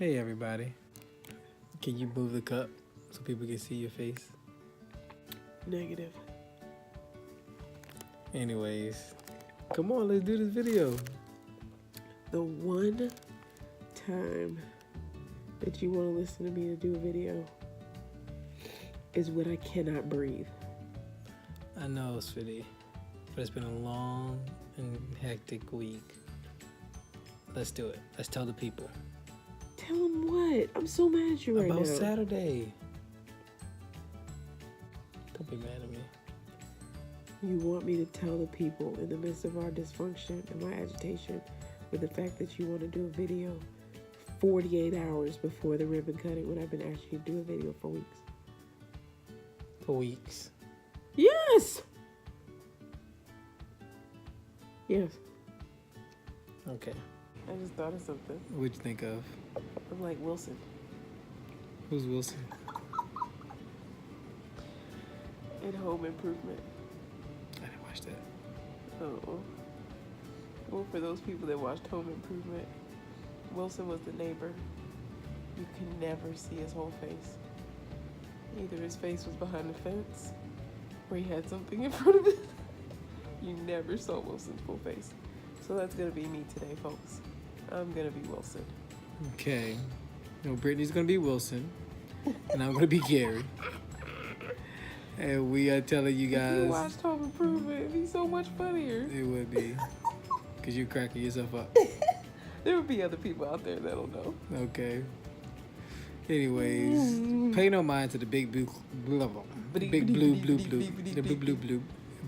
Hey everybody. Can you move the cup so people can see your face? Negative. Anyways, come on, let's do this video. The one time that you want to listen to me to do a video is when I cannot breathe. I know, sweetie, but it's been a long and hectic week. Let's do it. Let's tell the people. Tell them what? I'm so mad at you right now. About Saturday. Don't be mad at me. You want me to tell the people in the midst of our dysfunction and my agitation with the fact that you want to do a video 48 hours before the ribbon cutting when I've been asking you to do a video for weeks? For weeks. Yes! Yes. Okay. I just thought of something. What'd you think of? I'm like Wilson. Who's Wilson? In Home Improvement. I didn't watch that. Oh. Well, for those people that watched Home Improvement, Wilson was the neighbor. You can never see his whole face. Either his face was behind the fence, or he had something in front of it. You never saw Wilson's full face. So that's gonna be me today, folks. I'm gonna be Wilson. Okay. No, Brittany's gonna be Wilson, and I'm gonna be Gary. And we are telling you If you guys. watched Home Improvement, it'd be so much funnier. It would be. Because you're cracking yourself up. There would be other people out there that'll know. Okay. Anyways, pay no mind to the big blue,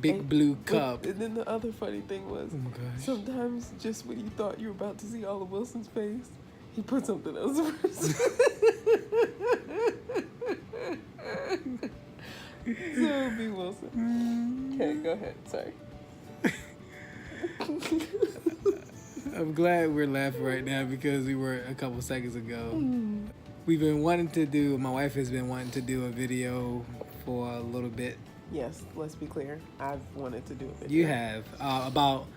big blue cup. And then the other funny thing was, Oh my gosh. sometimes just when you thought you were about to see all of Wilson's face, he put something else over his So it would be Wilson. Okay, go ahead. Sorry. I'm glad we're laughing right now because we were a couple seconds ago. We've been wanting to do, my wife has been wanting to do a video for a little bit. Yes, let's be clear. I've wanted to do it. You have, about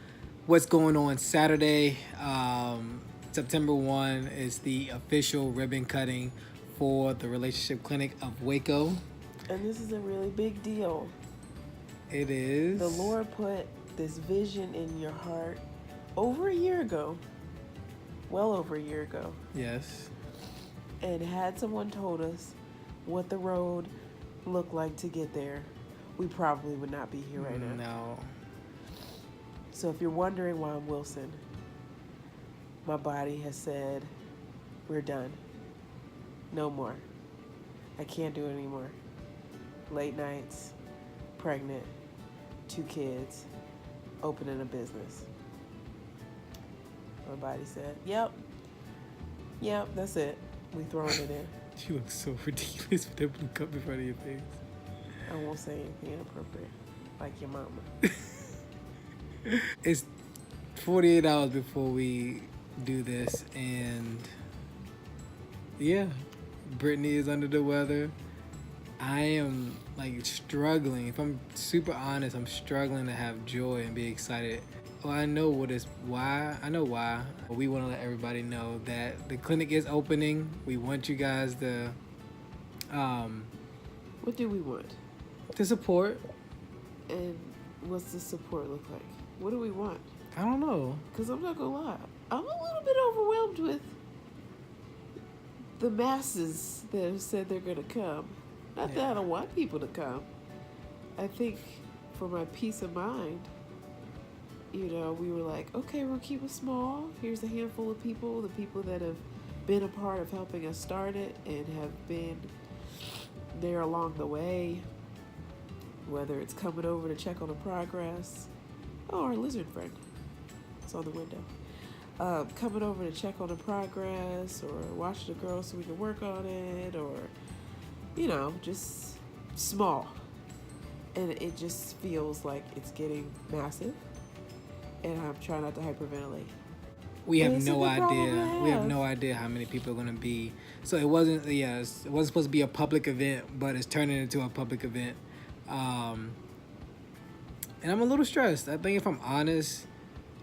what's going on Saturday. September 1 is the official ribbon cutting for the Relationship Clinic of Waco. And this is a really big deal. It is. The Lord put this vision in your heart over a year ago. Well over a year ago. Yes. And had someone told us what the road looked like to get there, we probably would not be here right now. No. So if you're wondering why I'm Wilson, my body has said, we're done. No more. I can't do it anymore. Late nights, pregnant, 2 kids, opening a business. My body said, yep, that's it. We throwing it in. You look so ridiculous with that blue cup in front of your face. I won't say anything inappropriate, like your mama. It's 48 hours before we do this, and yeah, Brittany is under the weather. I am like struggling. If I'm super honest, I'm struggling to have joy and be excited. Well, I know why. We want to let everybody know that the clinic is opening. We want you guys to What do we want? to support. And what's the support look like? What do we want? I don't know. Because I'm not going to lie, I'm a little bit overwhelmed with the masses that have said they're going to come. Not that I don't want people to come. I think for my peace of mind, we were like, okay, we'll keep it small. Here's a handful of people, the people that have been a part of helping us start it and have been there along the way, whether it's coming over to check on the progress. Oh, our lizard friend. It's on the window. Coming over to check on the progress or watch the girls so we can work on it, or, just small. And it just feels like it's getting massive. And I'm trying not to hyperventilate. We have no idea. We have no idea how many people are going to be. So it wasn't supposed to be a public event, but it's turning into a public event. And I'm a little stressed. I think if I'm honest,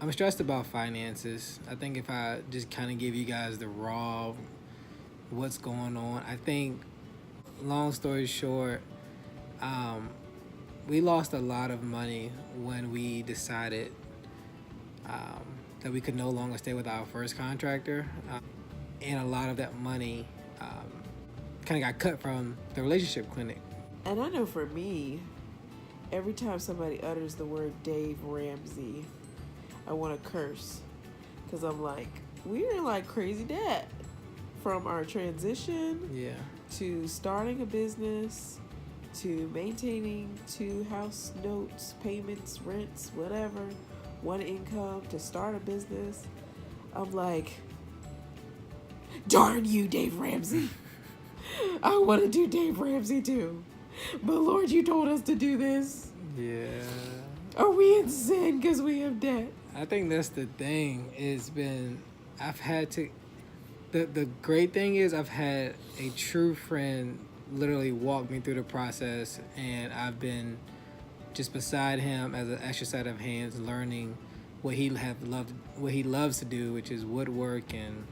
I'm stressed about finances. I think if I just kind of give you guys the raw what's going on. I think, long story short, um, we lost a lot of money when we decided um, that we could no longer stay with our first contractor. And a lot of that money kind of got cut from the relationship clinic. And I know for me, every time somebody utters the word Dave Ramsey, I want to curse. Because I'm like, we are like crazy debt from our transition Yeah. to starting a business to maintaining 2 house notes, payments, rents, whatever, one income to start a business. I'm like, darn you, Dave Ramsey. I want to do Dave Ramsey too. But Lord, you told us to do this. Yeah. Are we in sin because we have debt? I think that's the thing. I've had to, the great thing is I've had a true friend literally walk me through the process, and I've been just beside him as an extra set of hands, learning what what he loves to do, which is woodwork, and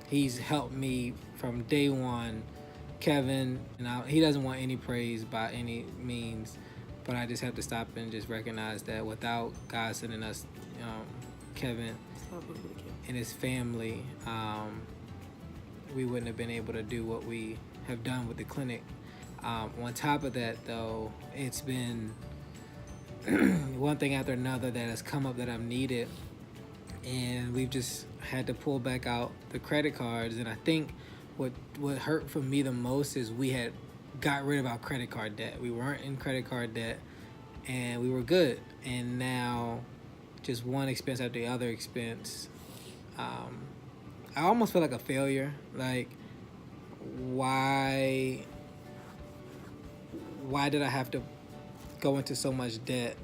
he's helped me from day one. Kevin, and he doesn't want any praise by any means, but I just have to stop and just recognize that without God sending us Kevin and his family, we wouldn't have been able to do what we have done with the clinic. On top of that, though, it's been one thing after another that has come up that I've needed, and we've just had to pull back out the credit cards. And I think what hurt for me the most is we had got rid of our credit card debt. We weren't in credit card debt, and we were good. And now, just one expense after the other expense, I almost feel like a failure. Like, why did I have to go into so much debt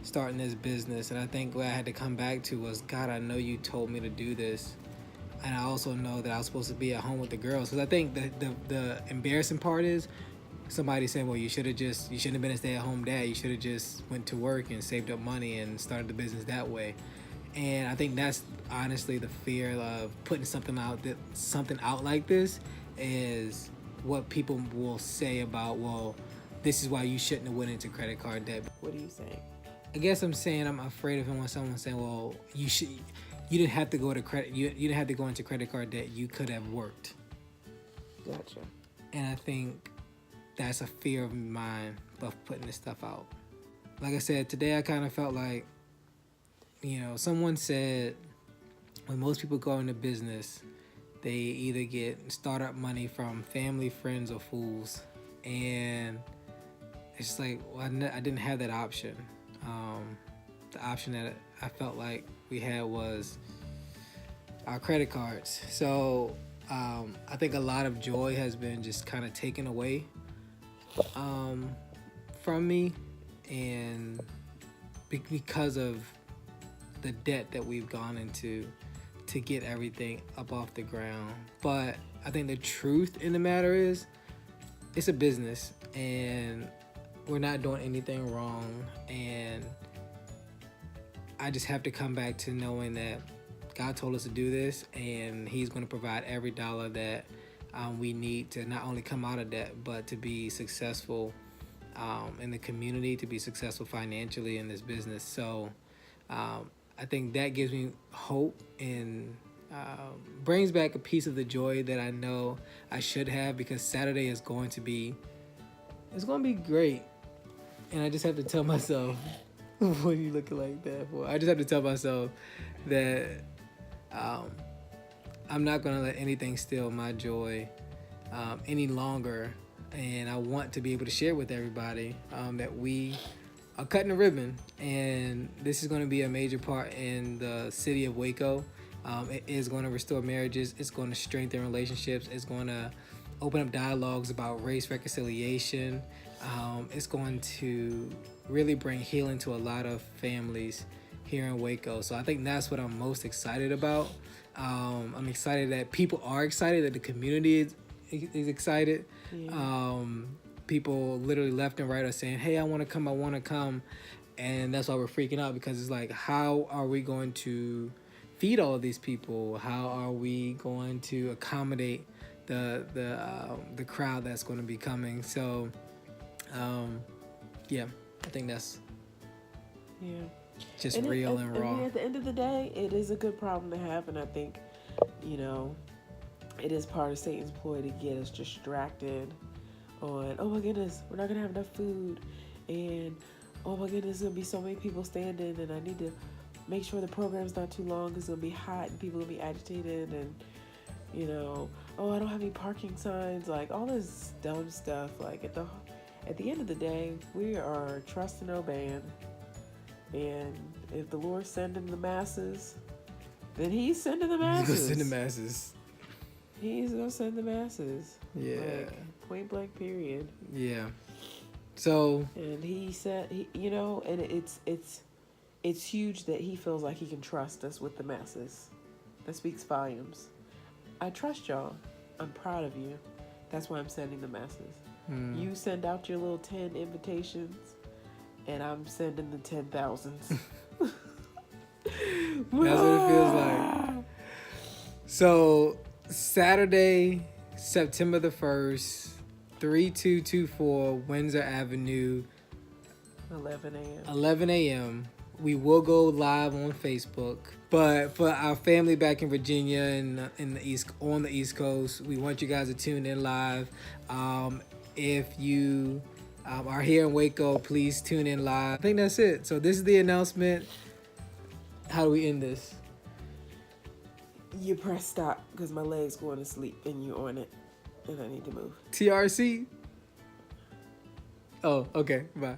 starting this business? And I think what I had to come back to was, God, I know you told me to do this, and I also know that I was supposed to be at home with the girls. Because I think the embarrassing part is somebody saying, well, you shouldn't have been a stay-at-home dad. You should have just went to work and saved up money and started the business that way. And I think that's honestly the fear of putting something out like this, is what people will say about, well, this is why you shouldn't have went into credit card debt. What are you saying? I guess I'm saying I'm afraid of it when someone's saying, well, you didn't have to go to credit, you didn't have to go into credit card debt. You could have worked. Gotcha. And I think that's a fear of mine of putting this stuff out. Like I said, today I kind of felt like, someone said when most people go into business, they either get startup money from family, friends, or fools. And it's like, well, I didn't have that option. The option that I felt like we had was our credit cards. So I think a lot of joy has been just kind of taken away from me, and because of the debt that we've gone into to get everything up off the ground. But I think the truth in the matter is, it's a business, and we're not doing anything wrong. And I just have to come back to knowing that God told us to do this, and He's going to provide every dollar that we need to not only come out of debt, but to be successful in the community, to be successful financially in this business. So I think that gives me hope and brings back a piece of the joy that I know I should have, because Saturday is going to be great. And I just have to tell myself, what are you looking like that for? I just have to tell myself that I'm not going to let anything steal my joy any longer. And I want to be able to share with everybody that we are cutting a ribbon. And this is going to be a major part in the city of Waco. It is going to restore marriages. It's going to strengthen relationships. It's going to open up dialogues about race reconciliation. It's going to really bring healing to a lot of families here in Waco. So I think that's what I'm most excited about. I'm excited that people are excited, that the community is excited. Yeah. People literally left and right are saying, hey, I want to come. And that's why we're freaking out, because it's like, how are we going to feed all of these people? How are we going to accommodate the crowd that's going to be coming? So, yeah, I think that's just real and raw. I mean, at the end of the day, it is a good problem to have, and I think, it is part of Satan's ploy to get us distracted on, oh my goodness, we're not gonna have enough food, and oh my goodness, there's gonna be so many people standing, and I need to make sure the program's not too long because it'll be hot and people will be agitated, and oh, I don't have any parking signs, like all this dumb stuff. Like at the end of the day, we are trusting and obeying, and if the Lord's sending the masses, then He's sending the masses. He's gonna send the masses. He's gonna send the masses. Yeah. Like, point blank. Period. Yeah. So. And He said, and it's huge that He feels like He can trust us with the masses. That speaks volumes. I trust y'all. I'm proud of you. That's why I'm sending the masses. You send out your little 10 invitations, and I'm sending the 10,000s. That's what it feels like. So, Saturday, September the 1st, 3224 Windsor Avenue, 11 a.m. 11 a.m. We will go live on Facebook, but for our family back in Virginia and on the East Coast, we want you guys to tune in live. If you are here in Waco, please tune in live. I think that's it. So this is the announcement. How do we end this? You press stop because my leg's going to sleep and you're on it, and I need to move. TRC. Oh, okay. Bye.